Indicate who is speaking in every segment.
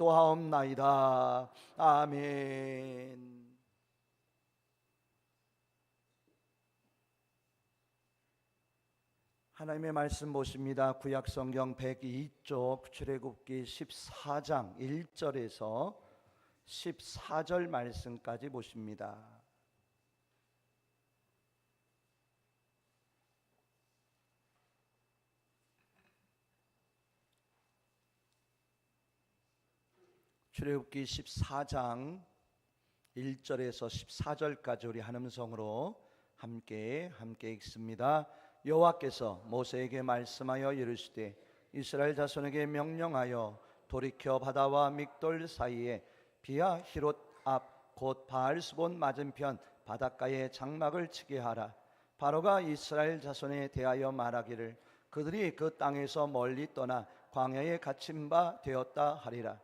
Speaker 1: 기도하옵나이다. 아멘. 하나님의 말씀 보십니다. 구약성경 102쪽 출애굽기 14장 1절에서 14절 말씀까지 보십니다. 출애굽기 14장 1절에서 14절까지 우리 한 음성으로 함께 읽습니다. 여호와께서 모세에게 말씀하여 이르시되 이스라엘 자손에게 명령하여 돌이켜 바다와 믹돌 사이에 비아 히롯 앞 곧 바알스본 맞은편 바닷가에 장막을 치게 하라. 바로가 이스라엘 자손에 대하여 말하기를 그들이 그 땅에서 멀리 떠나 광야에 갇힌 바 되었다 하리라.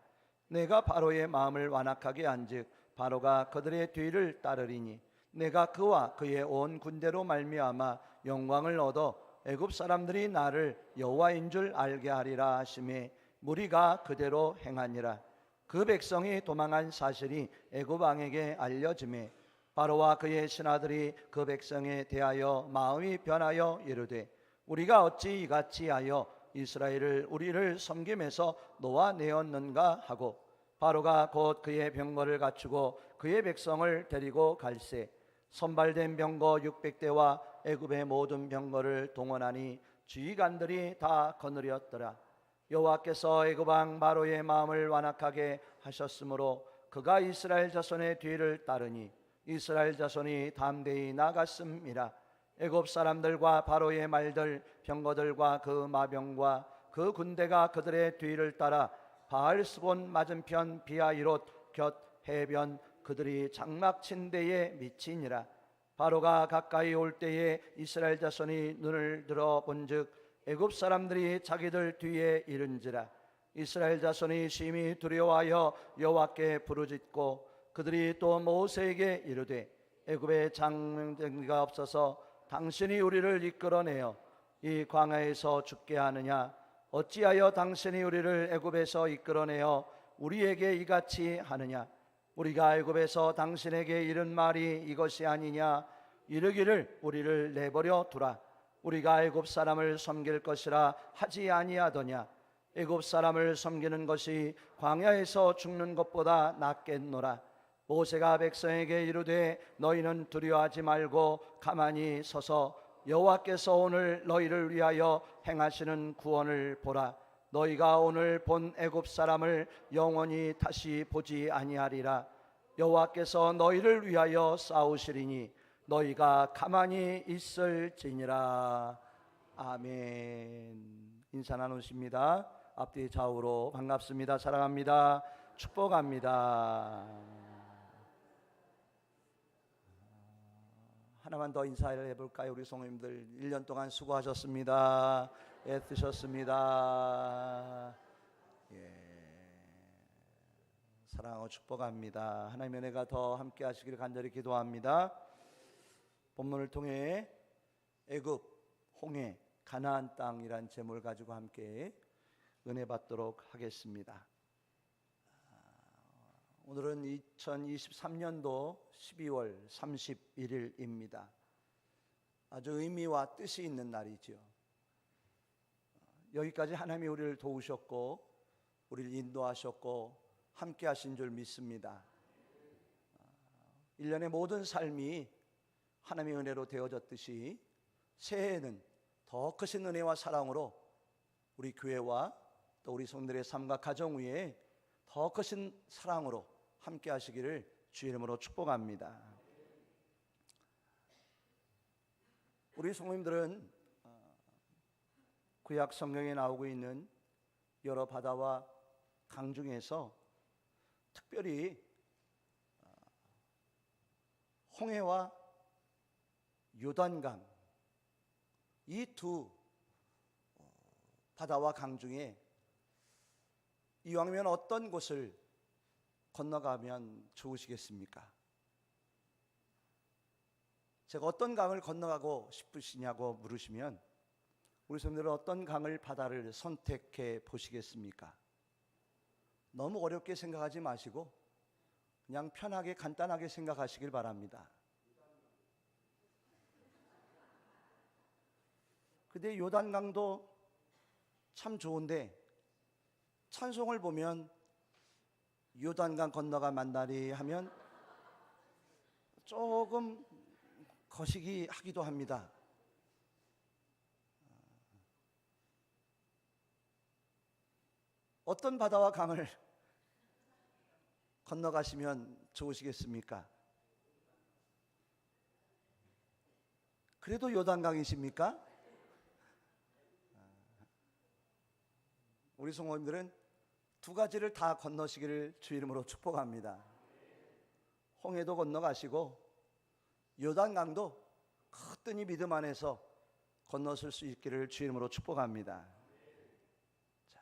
Speaker 1: 내가 바로의 마음을 완악하게 한즉 바로가 그들의 뒤를 따르리니 내가 그와 그의 온 군대로 말미암아 영광을 얻어 애굽 사람들이 나를 여호와인 줄 알게 하리라 하시매 무리가 그대로 행하니라. 그 백성이 도망한 사실이 애굽 왕에게 알려지매 바로와 그의 신하들이 그 백성에 대하여 마음이 변하여 이르되 우리가 어찌 이같이 하여 이스라엘을 우리를 섬김에서 놓아내었는가 하고 바로가 곧 그의 병거를 갖추고 그의 백성을 데리고 갈새 선발된 병거 600대와 애굽의 모든 병거를 동원하니 지휘관들이 다 거느렸더라. 여호와께서 애굽 왕 바로의 마음을 완악하게 하셨으므로 그가 이스라엘 자손의 뒤를 따르니 이스라엘 자손이 담대히 나갔음이라. 애굽 사람들과 바로의 말들 병거들과 그 마병과 그 군대가 그들의 뒤를 따라 바알스본 맞은편 비아이롯 곁 해변 그들이 장막 친 데에 미치니라. 바로가 가까이 올 때에 이스라엘 자손이 눈을 들어 본즉 애굽 사람들이 자기들 뒤에 이른지라. 이스라엘 자손이 심히 두려워하여 여호와께 부르짖고 그들이 또 모세에게 이르되 애굽에 장정기가 없어서 당신이 우리를 이끌어내어 이 광야에서 죽게 하느냐? 어찌하여 당신이 우리를 애굽에서 이끌어내어 우리에게 이같이 하느냐? 우리가 애굽에서 당신에게 이른 말이 이것이 아니냐? 이르기를 우리를 내버려 두라. 우리가 애굽 사람을 섬길 것이라 하지 아니하더냐? 애굽 사람을 섬기는 것이 광야에서 죽는 것보다 낫겠노라. 모세가 백성에게 이르되 너희는 두려워하지 말고 가만히 서서 여호와께서 오늘 너희를 위하여 행하시는 구원을 보라. 너희가 오늘 본 애굽 사람을 영원히 다시 보지 아니하리라. 여호와께서 너희를 위하여 싸우시리니 너희가 가만히 있을지니라. 아멘. 인사 나누십니다. 앞뒤 좌우로 반갑습니다. 사랑합니다. 축복합니다. 하나만 더 인사를 해볼까요? 우리 성도님들 1년 동안 수고하셨습니다. 애쓰셨습니다. 사랑하고 축복합니다. 하나님의 은혜가 더 함께 하시기를 간절히 기도합니다. 본문을 통해 애굽, 홍해, 가나안 땅이란 제목을 가지고 함께 은혜 받도록 하겠습니다. 오늘은 2023년도 12월 31일입니다. 아주 의미와 뜻이 있는 날이죠. 여기까지 하나님이 우리를 도우셨고 우리를 인도하셨고 함께 하신 줄 믿습니다. 1년의 모든 삶이 하나님의 은혜로 되어졌듯이 새해에는 더 크신 은혜와 사랑으로 우리 교회와 또 우리 성도들의 삶과 가정 위에 더 크신 사랑으로 함께 하시기를 주의 이름으로 축복합니다. 우리 성도님들은 구약 성경에 나오고 있는 여러 바다와 강 중에서 특별히 홍해와 요단강 이 두 바다와 강 중에 이왕이면 어떤 곳을 건너가면 좋으시겠습니까? 제가 어떤 강을 건너가고 싶으시냐고 물으시면 우리 성도들은 어떤 강을 바다를 선택해 보시겠습니까? 너무 어렵게 생각하지 마시고 그냥 편하게 간단하게 생각하시길 바랍니다. 근데 요단강도 참 좋은데 찬송을 보면 요단강 건너가 만나리 하면 조금 거시기 하기도 합니다. 어떤 바다와 강을 건너가시면 좋으시겠습니까? 그래도 요단강이십니까? 우리 성도님들은 두 가지를 다 건너시기를 주 이름으로 축복합니다. 홍해도 건너가시고 요단강도 거뜬히 믿음 안에서 건너설 수 있기를 주 이름으로 축복합니다. 자,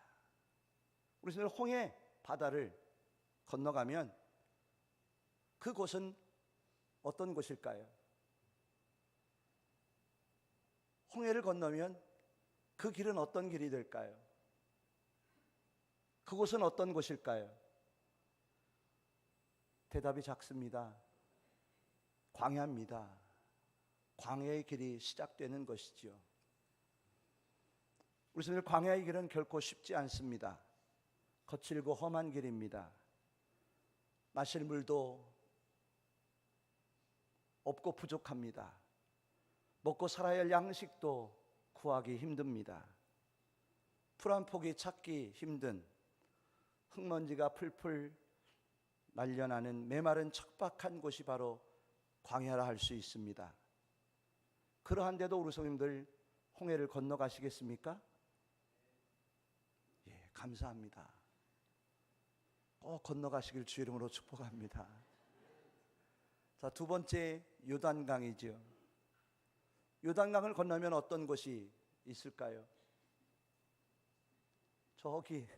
Speaker 1: 우리 성도들 홍해 바다를 건너가면 그곳은 어떤 곳일까요? 홍해를 건너면 그 길은 어떤 길이 될까요? 그곳은 어떤 곳일까요? 대답이 작습니다. 광야입니다. 광야의 길이 시작되는 것이지요. 우리 성도들 광야의 길은 결코 쉽지 않습니다. 거칠고 험한 길입니다. 마실 물도 없고 부족합니다. 먹고 살아야 할 양식도 구하기 힘듭니다. 풀 한 포기 찾기 힘든 흙먼지가 풀풀 날려나는 메마른 척박한 곳이 바로 광야라 할 수 있습니다. 그러한데도 우리 성도님들 홍해를 건너가시겠습니까? 예, 감사합니다. 꼭 건너가시길 주 이름으로 축복합니다. 자, 두 번째 요단강이죠. 요단강을 건너면 어떤 곳이 있을까요? 저기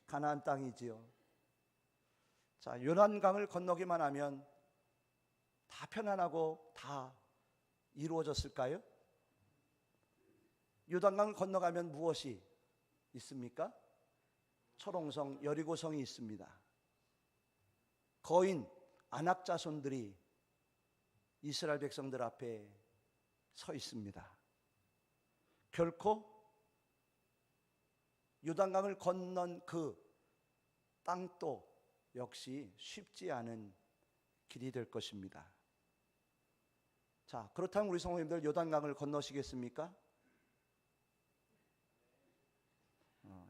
Speaker 1: 가나안 땅이지요. 자, 요단강을 건너기만 하면 다 편안하고 다 이루어졌을까요? 요단강을 건너가면 무엇이 있습니까? 초롱성 여리고성이 있습니다. 거인 아낙 자손들이 이스라엘 백성들 앞에 서 있습니다. 결코 요단강을 건넌 그 땅도 역시 쉽지 않은 길이 될 것입니다. 자, 그렇다면 우리 성도님들 요단강을 건너시겠습니까?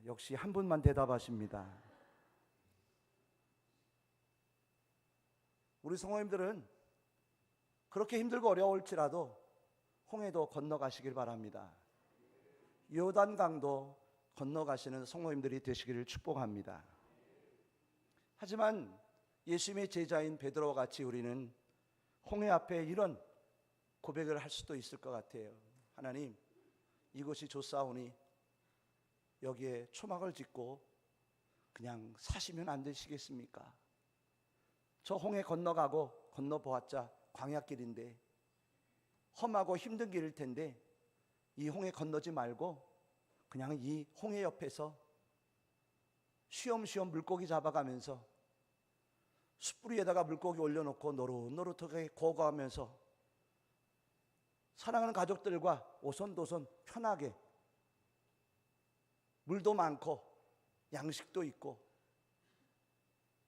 Speaker 1: 역시 한 분만 대답하십니다. 우리 성도님들은 그렇게 힘들고 어려울지라도 홍해도 건너가시길 바랍니다. 요단강도 건너가시는 성도님들이 되시기를 축복합니다. 하지만 예수님의 제자인 베드로와 같이 우리는 홍해 앞에 이런 고백을 할 수도 있을 것 같아요. 하나님, 이곳이 좋사오니 여기에 초막을 짓고 그냥 사시면 안 되시겠습니까? 저 홍해 건너가고 건너보았자 광야길인데 험하고 힘든 길일 텐데 이 홍해 건너지 말고 그냥 이 홍해 옆에서 쉬엄쉬엄 물고기 잡아가면서 숯불위에다가 물고기 올려놓고 노릇노릇하게 구워가면서 사랑하는 가족들과 오손도손 편하게 물도 많고 양식도 있고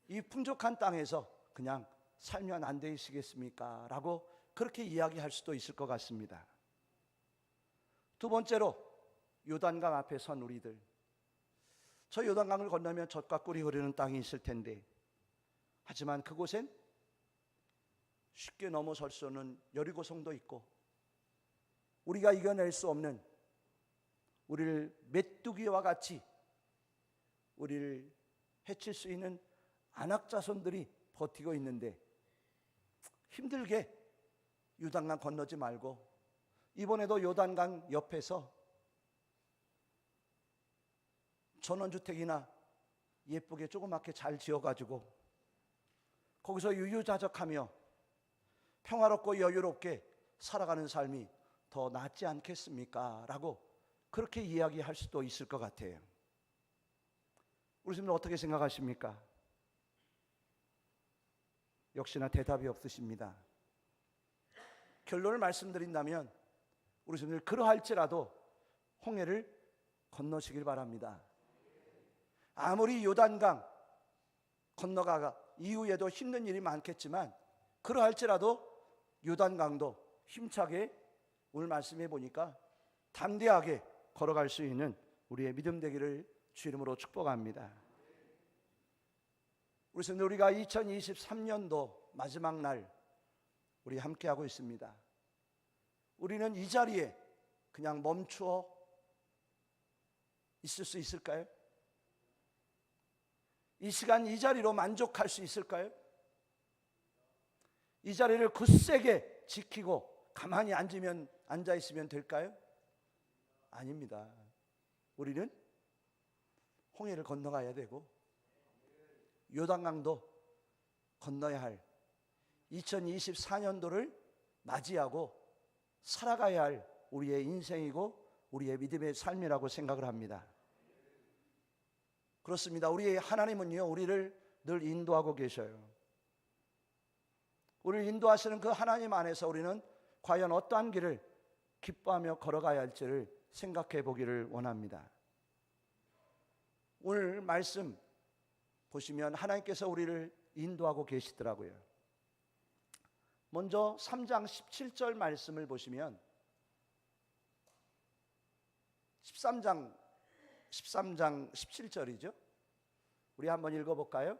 Speaker 1: 이 풍족한 땅에서 그냥 살면 안 되시겠습니까? 라고 그렇게 이야기할 수도 있을 것 같습니다. 두 번째로 요단강 앞에 선 우리들, 저 요단강을 건너면 젖과 꿀이 흐르는 땅이 있을 텐데 하지만 그곳엔 쉽게 넘어설 수 없는 여리고성도 있고 우리가 이겨낼 수 없는 우리를 메뚜기와 같이 우리를 해칠 수 있는 아낙 자손들이 버티고 있는데 힘들게 요단강 건너지 말고 이번에도 요단강 옆에서 전원주택이나 예쁘게 조그맣게 잘 지어가지고 거기서 유유자적하며 평화롭고 여유롭게 살아가는 삶이 더 낫지 않겠습니까? 라고 그렇게 이야기할 수도 있을 것 같아요. 우리 스님들 어떻게 생각하십니까? 역시나 대답이 없으십니다. 결론을 말씀드린다면 우리 스님들 그러할지라도 홍해를 건너시길 바랍니다. 아무리 요단강 건너가가 이후에도 힘든 일이 많겠지만 그러할지라도 요단강도 힘차게 오늘 말씀해 보니까 담대하게 걸어갈 수 있는 우리의 믿음 되기를 주 이름으로 축복합니다. 우리가 2023년도 마지막 날 우리 함께하고 있습니다. 우리는 이 자리에 그냥 멈추어 있을 수 있을까요? 이 시간 이 자리로 만족할 수 있을까요? 이 자리를 굳세게 지키고 가만히 앉아 있으면 될까요? 아닙니다. 우리는 홍해를 건너가야 되고 요단강도 건너야 할 2024년도를 맞이하고 살아가야 할 우리의 인생이고 우리의 믿음의 삶이라고 생각을 합니다. 그렇습니다. 우리 하나님은요, 우리를 늘 인도하고 계셔요. 우리를 인도하시는 그 하나님 안에서 우리는 과연 어떠한 길을 기뻐하며 걸어가야 할지를 생각해 보기를 원합니다. 오늘 말씀 보시면 하나님께서 우리를 인도하고 계시더라고요. 먼저 3장 17절 말씀을 보시면 13장 17절이죠. 우리 한번 읽어볼까요?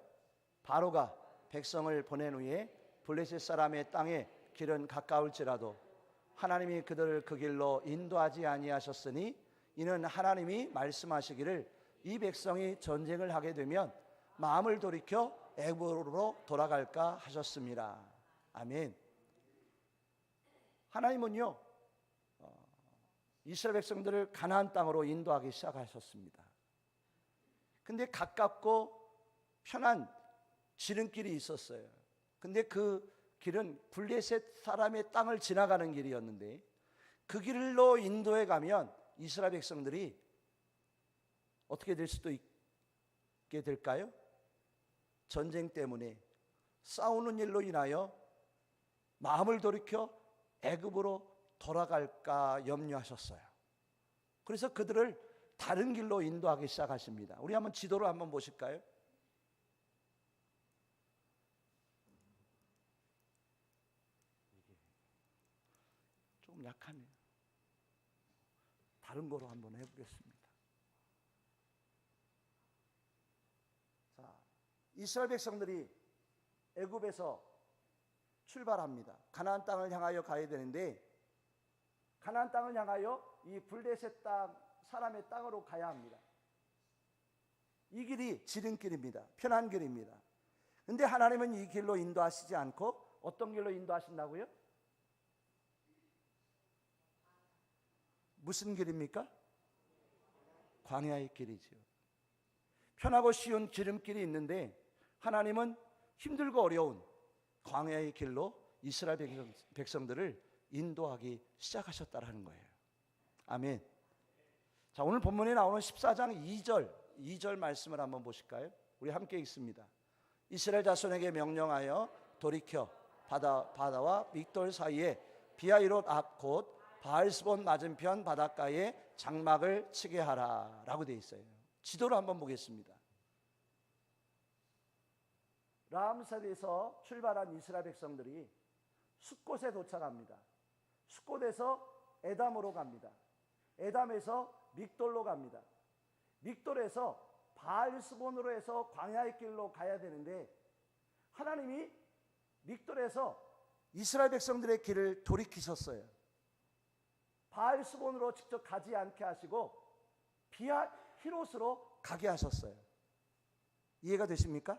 Speaker 1: 바로가 백성을 보낸 후에 블레셋 사람의 땅에 길은 가까울지라도 하나님이 그들을 그 길로 인도하지 아니하셨으니 이는 하나님이 말씀하시기를 이 백성이 전쟁을 하게 되면 마음을 돌이켜 애굽으로 돌아갈까 하셨습니다. 아멘. 하나님은요, 이스라엘 백성들을 가나안 땅으로 인도하기 시작하셨습니다. 근데 가깝고 편한 지름길이 있었어요. 근데 그 길은 블레셋 사람의 땅을 지나가는 길이었는데 그 길로 인도해 가면 이스라엘 백성들이 어떻게 될 수도 있게 될까요? 전쟁 때문에 싸우는 일로 인하여 마음을 돌이켜 애굽으로 돌아갈까 염려하셨어요. 그래서 그들을 다른 길로 인도하기 시작하십니다. 우리 한번 지도를 한번 보실까요? 좀 약하네요. 다른 거로 한번 해보겠습니다. 자, 이스라엘 백성들이 애굽에서 출발합니다. 가나안 땅을 향하여 가야 되는데 가나안 땅을 향하여 이 블레셋 땅 사람의 땅으로 가야 합니다. 이 길이 지름길입니다. 편한 길입니다. 근데 하나님은 이 길로 인도하시지 않고 어떤 길로 인도하신다고요? 무슨 길입니까? 광야의 길이죠. 편하고 쉬운 지름길이 있는데 하나님은 힘들고 어려운 광야의 길로 이스라엘 백성들을 인도하기 시작하셨다라는 거예요. 아멘. 자, 오늘 본문에 나오는 14장 2절 말씀을 한번 보실까요? 우리 함께 읽습니다. 이스라엘 자손에게 명령하여 돌이켜 바다와 믹돌 사이에 비하이롯 앞 곧 바알스본 맞은편 바닷가에 장막을 치게 하라 라고 되어 있어요. 지도를 한번 보겠습니다. 람셀에서 출발한 이스라엘 백성들이 숫곳에 도착합니다. 숫곳에서 에담으로 갑니다. 에담에서 믹돌로 갑니다. 믹돌에서 바알스본으로 해서 광야의 길로 가야 되는데 하나님이 믹돌에서 이스라엘 백성들의 길을 돌이키셨어요. 바알스본으로 직접 가지 않게 하시고 비하히롯으로 가게 하셨어요. 이해가 되십니까?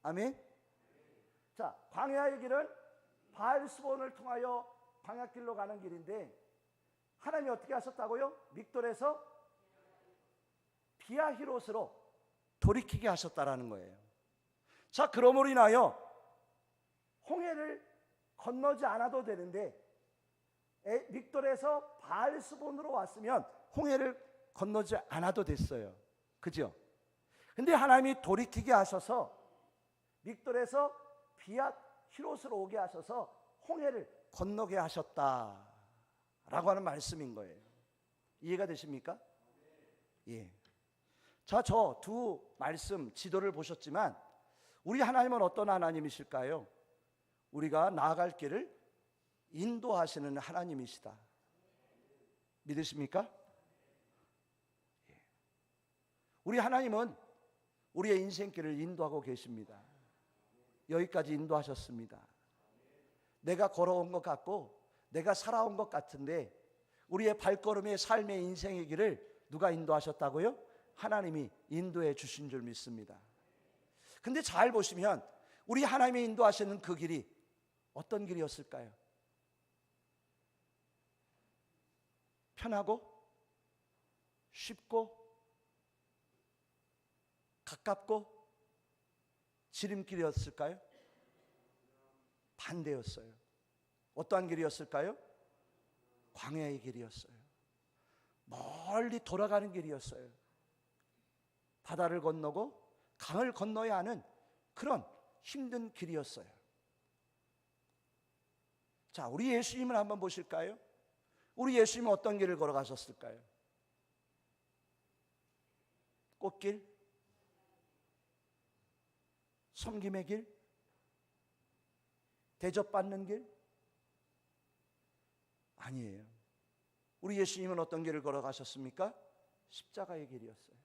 Speaker 1: 아멘. 자, 광야의 길은 바알스본을 통하여 광야길로 가는 길인데 하나님이 어떻게 하셨다고요? 믹돌에서 비하히롯으로 돌이키게 하셨다라는 거예요. 자, 그러므로 인하여 홍해를 건너지 않아도 되는데 믹돌에서 바알스본으로 왔으면 홍해를 건너지 않아도 됐어요. 그죠? 근데 하나님이 돌이키게 하셔서 믹돌에서 비앗 히롯으로 오게 하셔서 홍해를 건너게 하셨다라고 하는 말씀인 거예요. 이해가 되십니까? 예. 자, 저 두 말씀 지도를 보셨지만 우리 하나님은 어떤 하나님이실까요? 우리가 나아갈 길을 인도하시는 하나님이시다. 믿으십니까? 예. 우리 하나님은 우리의 인생길을 인도하고 계십니다. 여기까지 인도하셨습니다. 내가 걸어온 것 같고 내가 살아온 것 같은데 우리의 발걸음의 삶의 인생의 길을 누가 인도하셨다고요? 하나님이 인도해 주신 줄 믿습니다. 근데 잘 보시면 우리 하나님이 인도하시는 그 길이 어떤 길이었을까요? 편하고 쉽고 가깝고 지름길이었을까요? 반대였어요. 어떠한 길이었을까요? 광야의 길이었어요. 멀리 돌아가는 길이었어요. 바다를 건너고 강을 건너야 하는 그런 힘든 길이었어요. 자, 우리 예수님을 한번 보실까요? 우리 예수님은 어떤 길을 걸어가셨을까요? 꽃길? 섬김의 길? 대접받는 길? 아니에요. 우리 예수님은 어떤 길을 걸어가셨습니까? 십자가의 길이었어요.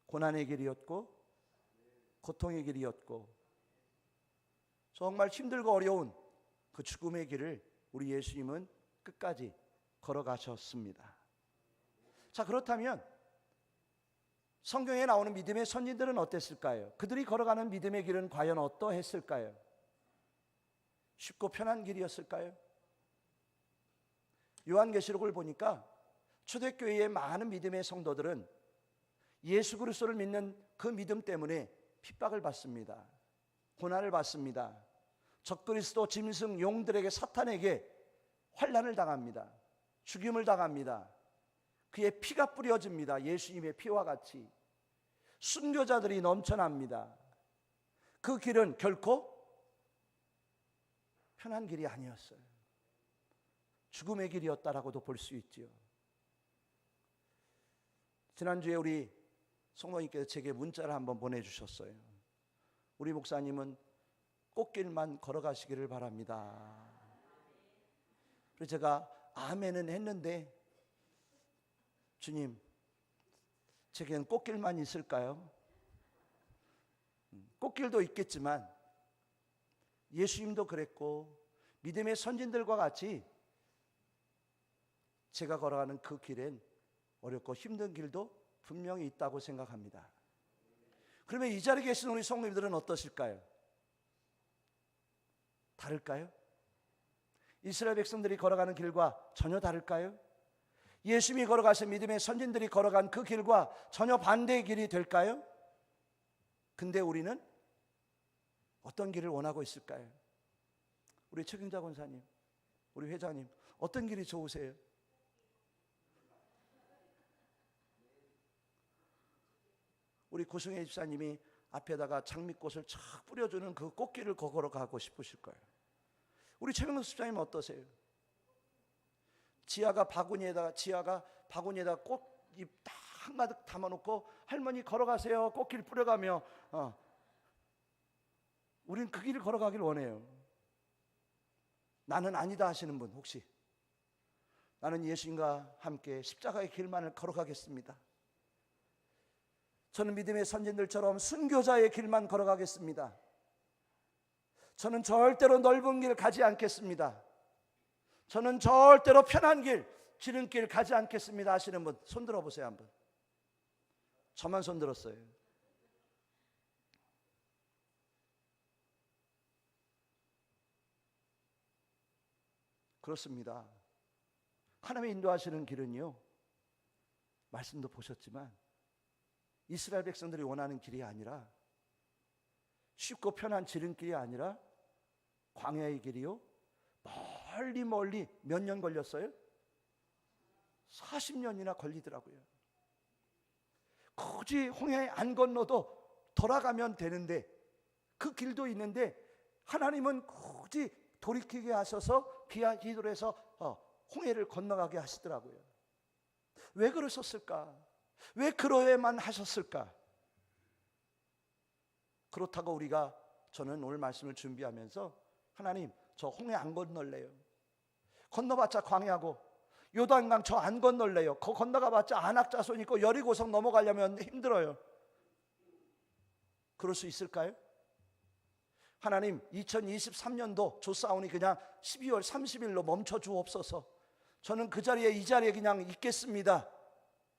Speaker 1: 고난의 길이었고 고통의 길이었고 정말 힘들고 어려운 그 죽음의 길을 우리 예수님은 끝까지 걸어가셨습니다. 자, 그렇다면 성경에 나오는 믿음의 선진들은 어땠을까요? 그들이 걸어가는 믿음의 길은 과연 어떠했을까요? 쉽고 편한 길이었을까요? 요한계시록을 보니까 초대교회의 많은 믿음의 성도들은 예수 그리스도를 믿는 그 믿음 때문에 핍박을 받습니다. 고난을 받습니다. 적그리스도 짐승 용들에게 사탄에게 환난을 당합니다. 죽임을 당합니다. 그의 피가 뿌려집니다. 예수님의 피와 같이 순교자들이 넘쳐납니다. 그 길은 결코 편한 길이 아니었어요. 죽음의 길이었다라고도 볼 수 있지요. 지난주에 우리 성모님께서 제게 문자를 한번 보내주셨어요. 우리 목사님은 꽃길만 걸어가시기를 바랍니다. 그래서 제가 아멘은 했는데 주님, 제게는 꽃길만 있을까요? 꽃길도 있겠지만 예수님도 그랬고 믿음의 선진들과 같이 제가 걸어가는 그 길엔 어렵고 힘든 길도 분명히 있다고 생각합니다. 그러면 이 자리에 계신 우리 성도님들은 어떠실까요? 다를까요? 이스라엘 백성들이 걸어가는 길과 전혀 다를까요? 예수님이 걸어가신 믿음의 선진들이 걸어간 그 길과 전혀 반대의 길이 될까요? 근데 우리는 어떤 길을 원하고 있을까요? 우리 책임자 권사님, 우리 회장님, 어떤 길이 좋으세요? 우리 고승혜 집사님이 앞에다가 장미꽃을 착 뿌려주는 그 꽃길을 걸어가고 싶으실 거예요. 우리 최명수 집사님은 어떠세요? 지아가 바구니에다가 꽃잎 딱 한가득 담아놓고 할머니 걸어가세요 꽃길 뿌려가며 우린 그 길을 걸어가길 원해요. 나는 아니다 하시는 분 혹시 나는 예수님과 함께 십자가의 길만을 걸어가겠습니다. 저는 믿음의 선진들처럼 순교자의 길만 걸어가겠습니다. 저는 절대로 넓은 길 가지 않겠습니다. 저는 절대로 편한 길, 지름길 가지 않겠습니다 하시는 분 손 들어보세요 한번. 저만 손 들었어요. 그렇습니다. 하나님의 인도하시는 길은요, 말씀도 보셨지만 이스라엘 백성들이 원하는 길이 아니라 쉽고 편한 지름길이 아니라 광야의 길이요, 멀리 몇 년 걸렸어요? 40년이나 걸리더라고요. 굳이 홍해 안 건너도 돌아가면 되는데, 그 길도 있는데 하나님은 굳이 돌이키게 하셔서 비아히들에서 홍해를 건너가게 하시더라고요. 왜 그러셨을까? 왜 그러해만 하셨을까? 그렇다고 저는 오늘 말씀을 준비하면서 하나님, 저 홍해 안 건널래요. 건너봤자 광야고, 요단강 저 안 건널래요. 거 건너가봤자 안악자손 있고 여리고성 넘어가려면 힘들어요. 그럴 수 있을까요? 하나님, 2023년도 조사원이 그냥 12월 30일로 멈춰 주옵소서. 저는 그 자리에, 이 자리에 그냥 있겠습니다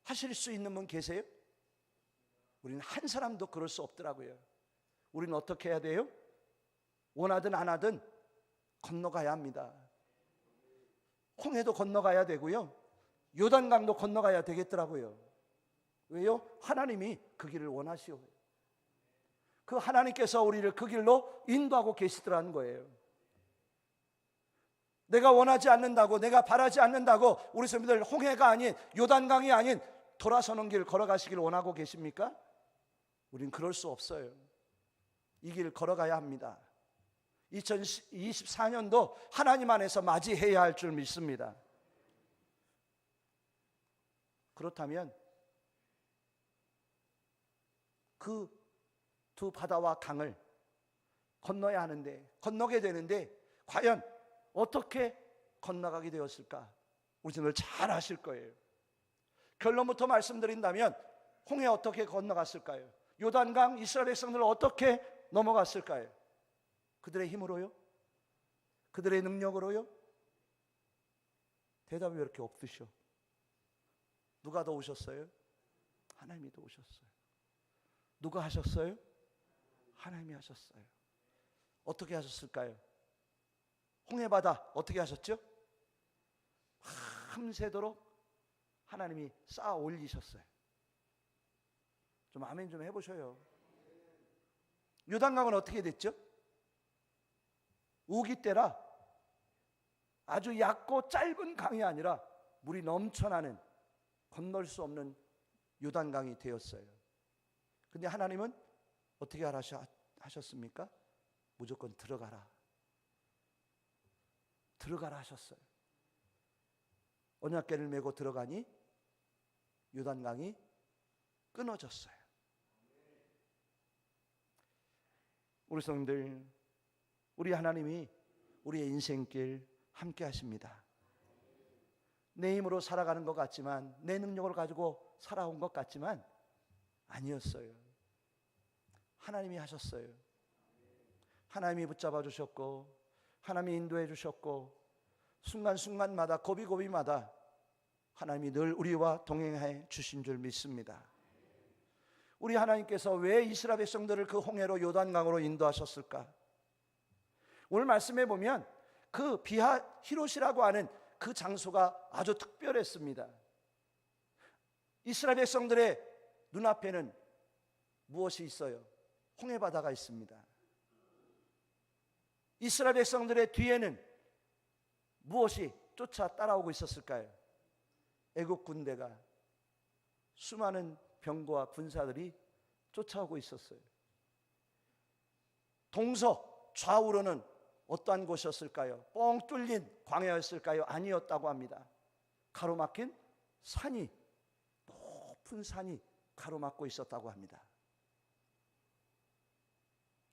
Speaker 1: 하실 수 있는 분 계세요? 우리는 한 사람도 그럴 수 없더라고요. 우리는 어떻게 해야 돼요? 원하든 안 하든 건너가야 합니다. 홍해도 건너가야 되고요, 요단강도 건너가야 되겠더라고요. 왜요? 하나님이 그 길을 원하시오. 그 하나님께서 우리를 그 길로 인도하고 계시더라는 거예요. 내가 원하지 않는다고, 내가 바라지 않는다고 우리 성도들 홍해가 아닌, 요단강이 아닌 돌아서는 길 걸어가시길 원하고 계십니까? 우린 그럴 수 없어요. 이 길 걸어가야 합니다. 2024년도 하나님 안에서 맞이해야 할 줄 믿습니다. 그렇다면 그 두 바다와 강을 건너야 하는데, 건너게 되는데 과연 어떻게 건너가게 되었을까? 우리 오늘 잘 아실 거예요. 결론부터 말씀드린다면 홍해 어떻게 건너갔을까요? 요단강 이스라엘 백성들 어떻게 넘어갔을까요? 그들의 힘으로요? 그들의 능력으로요? 대답이 왜 이렇게 없으셔? 누가 도우셨어요? 하나님이 도우셨어요. 누가 하셨어요? 하나님이 하셨어요. 어떻게 하셨을까요? 홍해바다 어떻게 하셨죠? 밤새도록 하나님이 쌓아 올리셨어요. 좀 아멘 좀 해보셔요. 요단강은 어떻게 됐죠? 우기 때라 아주 얕고 짧은 강이 아니라 물이 넘쳐나는, 건널 수 없는 요단강이 되었어요. 근데 하나님은 어떻게 하셨습니까? 무조건 들어가라 하셨어요. 언약궤를 메고 들어가니 요단강이 끊어졌어요. 우리 성도들, 우리 하나님이 우리의 인생길 함께 하십니다. 내 힘으로 살아가는 것 같지만, 내 능력을 가지고 살아온 것 같지만 아니었어요. 하나님이 하셨어요. 하나님이 붙잡아 주셨고, 하나님이 인도해 주셨고, 순간순간마다 고비고비마다 하나님이 늘 우리와 동행해 주신 줄 믿습니다. 우리 하나님께서 왜 이스라엘 백성들을 그 홍해로, 요단강으로 인도하셨을까? 오늘 말씀해 보면 그 비하히롯이라고 하는 그 장소가 아주 특별했습니다. 이스라엘 백성들의 눈앞에는 무엇이 있어요? 홍해바다가 있습니다. 이스라엘 백성들의 뒤에는 무엇이 쫓아 따라오고 있었을까요? 애국 군대가, 수많은 병거와 군사들이 쫓아오고 있었어요. 동서 좌우로는 어떠한 곳이었을까요? 뻥 뚫린 광야였을까요? 아니었다고 합니다. 가로막힌 산이, 높은 산이 가로막고 있었다고 합니다.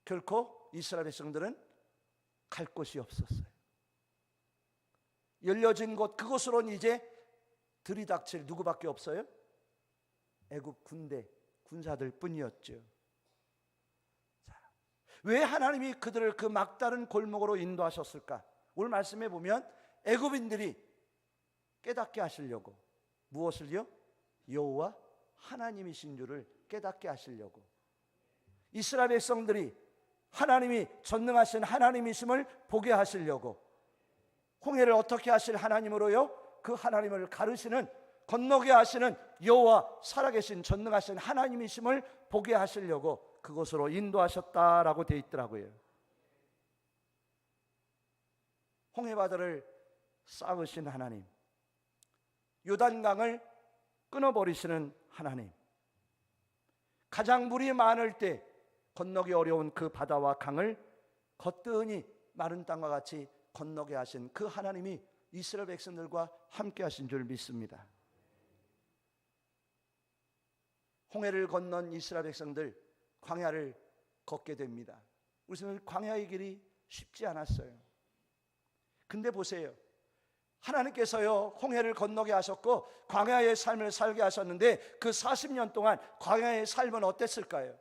Speaker 1: 결코 이스라엘 백성들은 갈 곳이 없었어요. 열려진 곳, 그곳으로는 이제 들이닥칠 누구밖에 없어요? 애굽 군대, 군사들 뿐이었죠. 자, 왜 하나님이 그들을 그 막다른 골목으로 인도하셨을까? 오늘 말씀해 보면 애굽인들이 깨닫게 하시려고, 무엇을요? 여호와 하나님이신 줄을 깨닫게 하시려고, 이스라엘 백성들이 하나님이 전능하신 하나님이심을 보게 하시려고, 홍해를 어떻게 하실 하나님으로요? 그 하나님을 가르시는, 건너게 하시는 여호와 살아계신 전능하신 하나님이심을 보게 하시려고 그곳으로 인도하셨다라고 되어 있더라고요. 홍해바다를 쌓으신 하나님, 요단강을 끊어버리시는 하나님, 가장 물이 많을 때 건너기 어려운 그 바다와 강을 거뜬히 마른 땅과 같이 건너게 하신 그 하나님이 이스라엘 백성들과 함께 하신 줄 믿습니다. 홍해를 건넌 이스라엘 백성들 광야를 걷게 됩니다. 우리는 광야의 길이 쉽지 않았어요. 근데 보세요, 하나님께서요 홍해를 건너게 하셨고 광야의 삶을 살게 하셨는데 그 40년 동안 광야의 삶은 어땠을까요?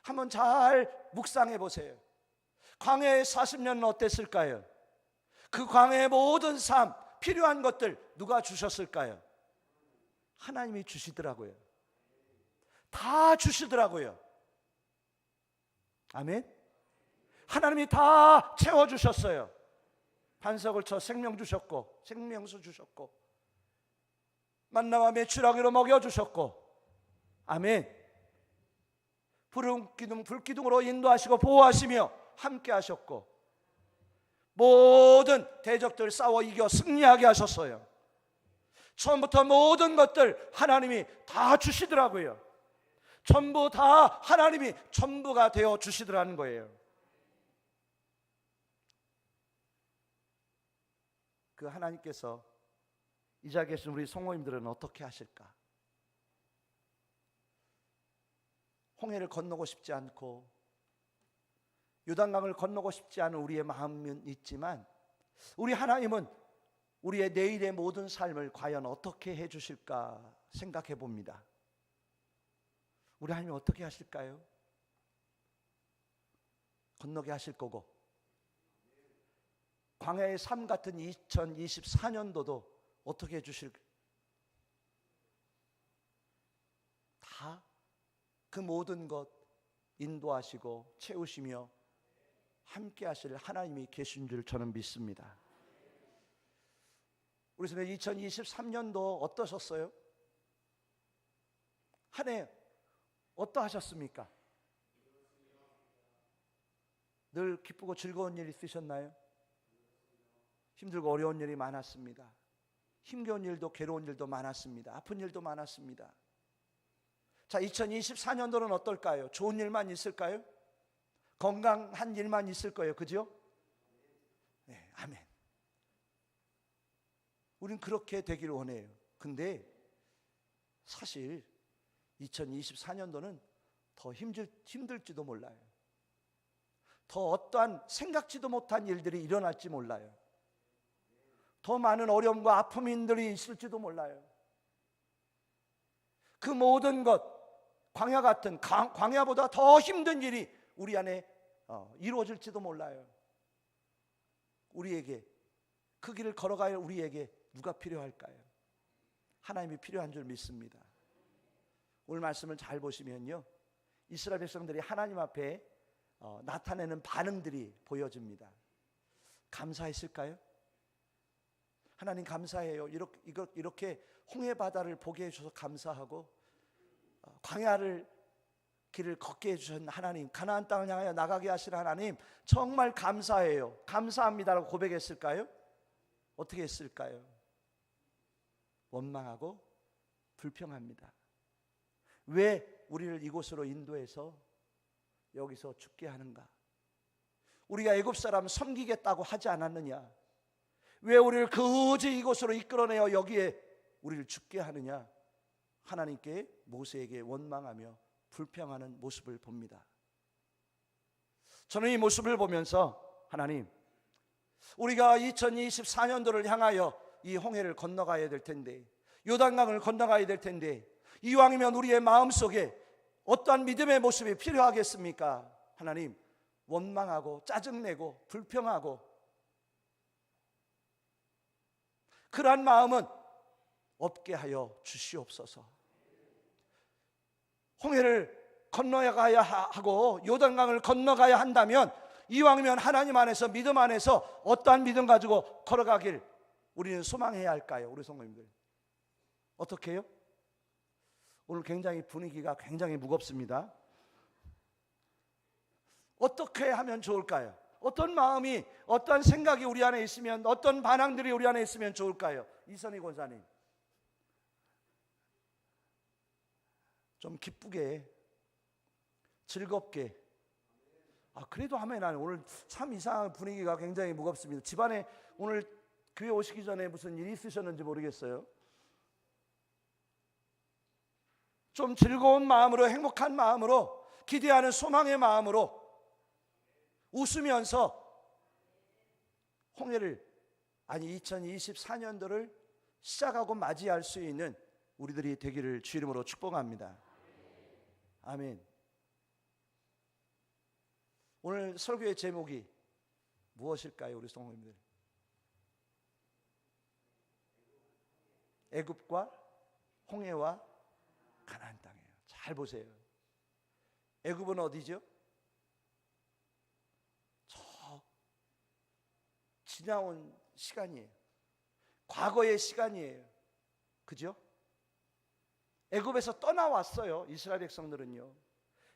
Speaker 1: 한번 잘 묵상해 보세요. 광야의 40년은 어땠을까요? 그 광야의 모든 삶, 필요한 것들 누가 주셨을까요? 하나님이 주시더라고요. 다 주시더라고요. 아멘. 하나님이 다 채워주셨어요. 반석을 쳐 생명 주셨고, 생명수 주셨고, 만나와 메추라기로 먹여주셨고, 아멘. 불기둥으로 인도하시고 보호하시며 함께 하셨고, 모든 대적들 싸워 이겨 승리하게 하셨어요. 처음부터 모든 것들 하나님이 다 주시더라고요. 전부 다 하나님이 전부가 되어 주시더라는 거예요. 그 하나님께서 이 자리에 계신 우리 성모님들은 어떻게 하실까? 홍해를 건너고 싶지 않고 요단강을 건너고 싶지 않은 우리의 마음은 있지만, 우리 하나님은 우리의 내일의 모든 삶을 과연 어떻게 해 주실까 생각해 봅니다. 우리 하나님 어떻게 하실까요? 건너게 하실 거고, 광야의 삶 같은 2024년도도 어떻게 해 주실까? 다 그 모든 것 인도하시고 채우시며 함께 하실 하나님이 계신 줄 저는 믿습니다. 우리 선생님 2023년도 어떠셨어요? 한 해 어떠하셨습니까? 늘 기쁘고 즐거운 일 있으셨나요? 힘들고 어려운 일이 많았습니다. 힘겨운 일도 괴로운 일도 많았습니다. 아픈 일도 많았습니다. 자, 2024년도는 어떨까요? 좋은 일만 있을까요? 건강한 일만 있을 거예요. 그죠? 네, 아멘. 우린 그렇게 되기를 원해요. 근데 사실 2024년도는 더 힘들지도 몰라요. 더 어떠한 생각지도 못한 일들이 일어날지 몰라요. 더 많은 어려움과 아픔들이 있을지도 몰라요. 그 모든 것, 광야 같은 광야보다 더 힘든 일이 우리 안에 이루어질지도 몰라요. 우리에게 그 길을 걸어갈 우리에게 누가 필요할까요? 하나님이 필요한 줄 믿습니다. 오늘 말씀을 잘 보시면요, 이스라엘 백성들이 하나님 앞에 나타내는 반응들이 보여집니다. 감사했을까요? 하나님 감사해요. 이렇게 홍해 바다를 보게 해주셔서 감사하고, 광야를 길을 걷게 해주신 하나님, 가나안 땅을 향하여 나가게 하신 하나님 정말 감사해요. 감사합니다라고 고백했을까요? 어떻게 했을까요? 원망하고 불평합니다. 왜 우리를 이곳으로 인도해서 여기서 죽게 하는가? 우리가 애굽 사람 섬기겠다고 하지 않았느냐? 왜 우리를 그지 이곳으로 이끌어내어 여기에 우리를 죽게 하느냐? 하나님께 모세에게 원망하며 불평하는 모습을 봅니다. 저는 이 모습을 보면서 하나님, 우리가 2024년도를 향하여 이 홍해를 건너가야 될 텐데, 요단강을 건너가야 될 텐데, 이왕이면 우리의 마음속에 어떠한 믿음의 모습이 필요하겠습니까? 하나님, 원망하고 짜증내고 불평하고 그러한 마음은 없게 하여 주시옵소서. 홍해를 건너가야 하고 요단강을 건너가야 한다면 이왕이면 하나님 안에서, 믿음 안에서 어떠한 믿음 가지고 걸어가길 우리는 소망해야 할까요? 우리 성도님들 어떻게 해요? 오늘 굉장히 분위기가 굉장히 무겁습니다. 어떻게 하면 좋을까요? 어떤 마음이, 어떤 생각이 우리 안에 있으면, 어떤 반항들이 우리 안에 있으면 좋을까요? 이선희 권사님. 좀 기쁘게, 즐겁게. 그래도 하면 나는 오늘 참 이상한 분위기가 굉장히 무겁습니다. 집안에 오늘 교회 오시기 전에 무슨 일이 있으셨는지 모르겠어요. 좀 즐거운 마음으로, 행복한 마음으로, 기대하는 소망의 마음으로 웃으면서 홍해를 2024년도를 시작하고 맞이할 수 있는 우리들이 되기를 주 이름으로 축복합니다. 아멘. 오늘 설교의 제목이 무엇일까요, 우리 성도님들? 애굽과 홍해와 가나안 땅이에요. 잘 보세요. 애굽은 어디죠? 저 지나온 시간이에요. 과거의 시간이에요. 그죠? 애굽에서 떠나왔어요. 이스라엘 백성들은요.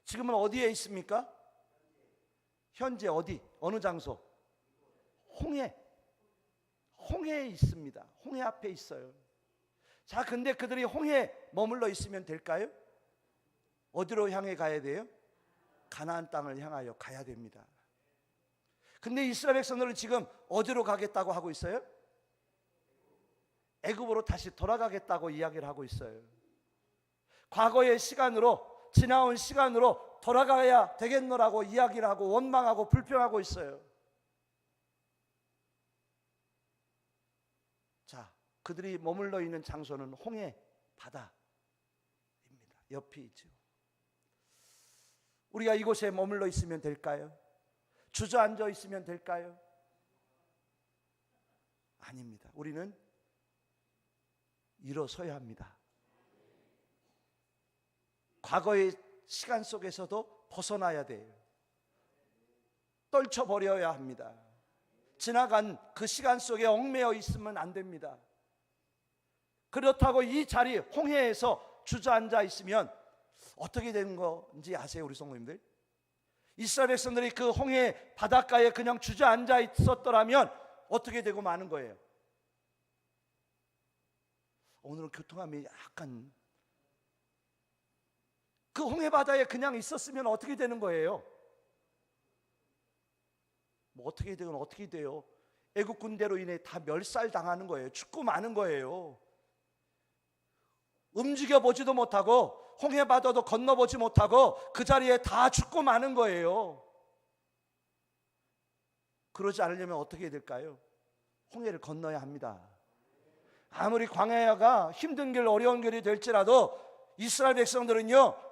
Speaker 1: 지금은 어디에 있습니까? 현재 어디? 어느 장소? 홍해에 있습니다. 홍해 앞에 있어요. 자, 근데 그들이 홍해에 머물러 있으면 될까요? 어디로 향해 가야 돼요? 가나안 땅을 향하여 가야 됩니다. 근데 이스라엘 백성들은 지금 어디로 가겠다고 하고 있어요? 애굽으로 다시 돌아가겠다고 이야기를 하고 있어요. 과거의 시간으로, 지나온 시간으로 돌아가야 되겠노라고 이야기를 하고 원망하고 불평하고 있어요. 자, 그들이 머물러 있는 장소는 홍해 바다입니다. 옆이 있죠. 우리가 이곳에 머물러 있으면 될까요? 주저앉아 있으면 될까요? 아닙니다. 우리는 일어서야 합니다. 과거의 시간 속에서도 벗어나야 돼요. 떨쳐버려야 합니다. 지나간 그 시간 속에 얽매여 있으면 안 됩니다. 그렇다고 이 자리 홍해에서 주저앉아 있으면 어떻게 되는 건지 아세요, 우리 성도님들? 이스라엘 백성들이 그 홍해 바닷가에 그냥 주저앉아 있었더라면 어떻게 되고 마는 거예요? 오늘은 교통함이 약간, 그 홍해 바다에 그냥 있었으면 어떻게 되는 거예요? 뭐 어떻게 되건 어떻게 돼요? 애국 군대로 인해 다 멸살당하는 거예요. 죽고 마는 거예요. 움직여 보지도 못하고 홍해 바다도 건너보지 못하고 그 자리에 다 죽고 마는 거예요. 그러지 않으려면 어떻게 해야 될까요? 홍해를 건너야 합니다. 아무리 광야가 힘든 길, 어려운 길이 될지라도 이스라엘 백성들은요,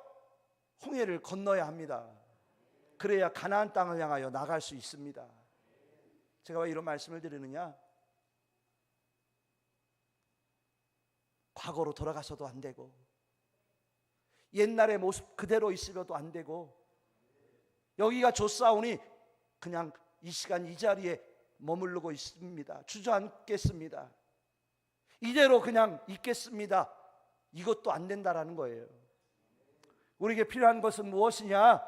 Speaker 1: 홍해를 건너야 합니다. 그래야 가나안 땅을 향하여 나갈 수 있습니다. 제가 왜 이런 말씀을 드리느냐? 과거로 돌아가서도 안 되고, 옛날의 모습 그대로 있으려도 안 되고, 여기가 좋사오니 그냥 이 시간 이 자리에 머무르고 있습니다. 주저앉겠습니다. 이대로 그냥 있겠습니다. 이것도 안 된다라는 거예요. 우리에게 필요한 것은 무엇이냐?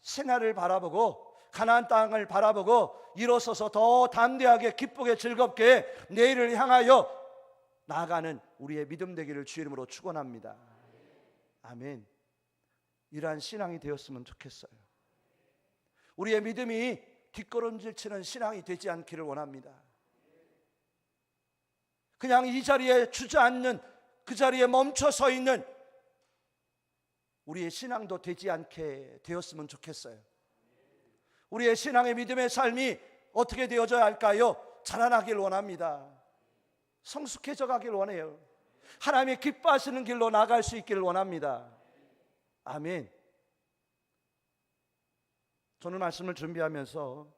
Speaker 1: 생활을 바라보고 가나안 땅을 바라보고 일어서서 더 담대하게 기쁘게 즐겁게 내일을 향하여 나아가는 우리의 믿음 되기를 주 이름으로 축원합니다. 아멘. 이러한 신앙이 되었으면 좋겠어요. 우리의 믿음이 뒷걸음질 치는 신앙이 되지 않기를 원합니다. 그냥 이 자리에 주저앉는, 그 자리에 멈춰 서 있는 우리의 신앙도 되지 않게 되었으면 좋겠어요. 우리의 신앙의 믿음의 삶이 어떻게 되어져야 할까요? 자라나길 원합니다. 성숙해져 가길 원해요. 하나님이 기뻐하시는 길로 나갈 수 있기를 원합니다. 아멘. 저는 말씀을 준비하면서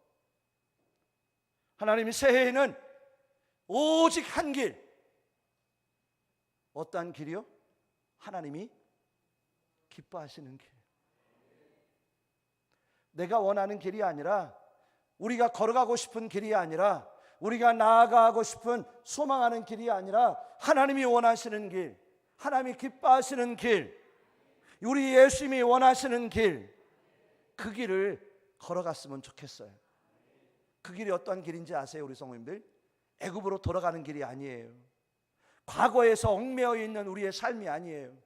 Speaker 1: 하나님이 새해에는 오직 한 길, 어떠한 길이요? 하나님이 기뻐하시는 길. 내가 원하는 길이 아니라, 우리가 걸어가고 싶은 길이 아니라, 우리가 나아가고 싶은 소망하는 길이 아니라 하나님이 원하시는 길, 하나님이 기뻐하시는 길, 우리 예수님이 원하시는 길, 그 길을 걸어갔으면 좋겠어요. 그 길이 어떠한 길인지 아세요, 우리 성도님들? 애굽으로 돌아가는 길이 아니에요. 과거에서 얽매여 있는 우리의 삶이 아니에요.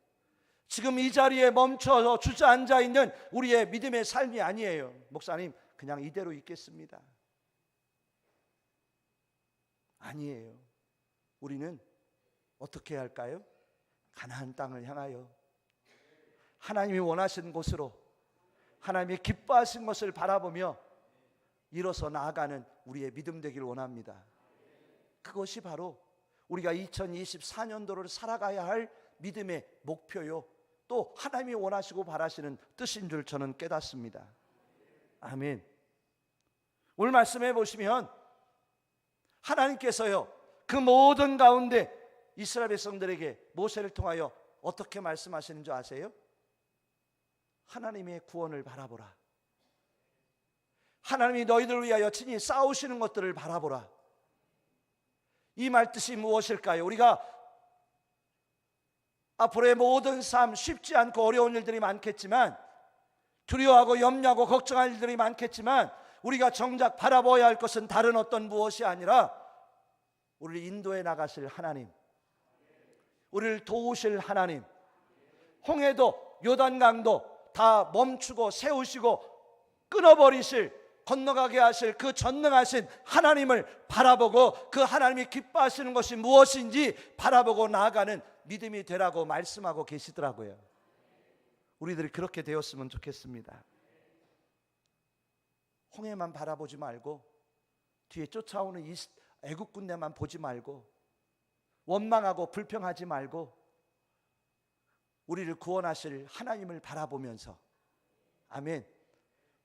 Speaker 1: 지금 이 자리에 멈춰서 주저앉아 있는 우리의 믿음의 삶이 아니에요. 목사님, 그냥 이대로 있겠습니다. 아니에요. 우리는 어떻게 해야 할까요? 가나안 땅을 향하여 하나님이 원하시는 곳으로, 하나님이 기뻐하신 것을 바라보며 일어서 나아가는 우리의 믿음 되길 원합니다. 그것이 바로 우리가 2024년도를 살아가야 할 믿음의 목표요, 또 하나님이 원하시고 바라시는 뜻인 줄 저는 깨닫습니다. 아멘. 오늘 말씀해 보시면 하나님께서요, 그 모든 가운데 이스라엘 백성들에게 모세를 통하여 어떻게 말씀하시는 줄 아세요? 하나님의 구원을 바라보라. 하나님이 너희들을 위하여 친히 싸우시는 것들을 바라보라. 이 말 뜻이 무엇일까요? 우리가 앞으로의 모든 삶, 쉽지 않고 어려운 일들이 많겠지만, 두려워하고 염려하고 걱정할 일들이 많겠지만, 우리가 정작 바라봐야 할 것은 다른 어떤 무엇이 아니라 우리를 인도해 나가실 하나님, 우리를 도우실 하나님, 홍해도 요단강도 다 멈추고 세우시고 끊어버리실, 건너가게 하실 그 전능하신 하나님을 바라보고 그 하나님이 기뻐하시는 것이 무엇인지 바라보고 나아가는 믿음이 되라고 말씀하고 계시더라고요. 우리들이 그렇게 되었으면 좋겠습니다. 홍해만 바라보지 말고, 뒤에 쫓아오는 이 애국 군대만 보지 말고, 원망하고 불평하지 말고, 우리를 구원하실 하나님을 바라보면서, 아멘,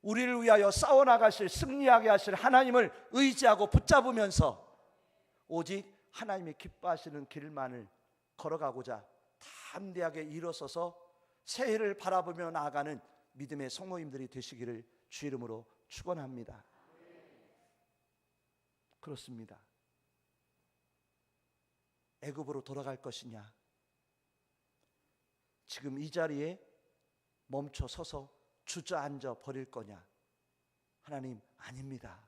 Speaker 1: 우리를 위하여 싸워나가실, 승리하게 하실 하나님을 의지하고 붙잡으면서 오직 하나님이 기뻐하시는 길만을 걸어가고자 담대하게 일어서서 새해를 바라보며 나아가는 믿음의 성도님들이 되시기를 주 이름으로 축원합니다. 그렇습니다. 애굽으로 돌아갈 것이냐, 지금 이 자리에 멈춰 서서 주저앉아 버릴 거냐? 하나님, 아닙니다.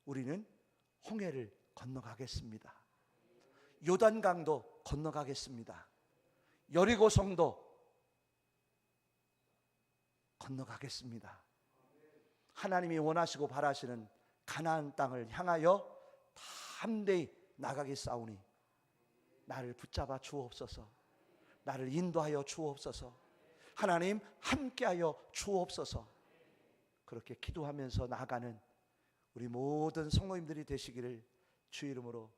Speaker 1: 우리는 홍해를 건너가겠습니다. 요단강도 건너가겠습니다. 여리고성도 건너가겠습니다. 하나님이 원하시고 바라시는 가나안 땅을 향하여 담대히 나가겠사오니 나를 붙잡아 주옵소서. 나를 인도하여 주옵소서. 하나님 함께하여 주옵소서. 그렇게 기도하면서 나아가는 우리 모든 성도님들이 되시기를 주 이름으로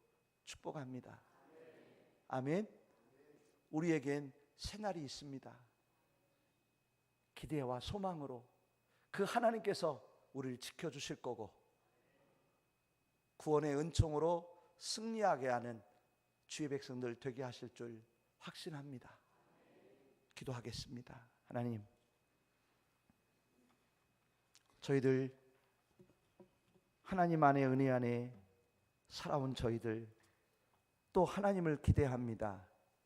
Speaker 1: 축복합니다. 아멘. 우리에겐 새날이 있습니다. 기대와 소망으로 그 하나님께서 우리를 지켜주실 거고, 구원의 은총으로 승리하게 하는 주의 백성들 되게 하실 줄 확신합니다. 기도하겠습니다. 하나님, 저희들 하나님 안에, 은혜 안에 살아온 저희들, 또 하나님을 기대합니다.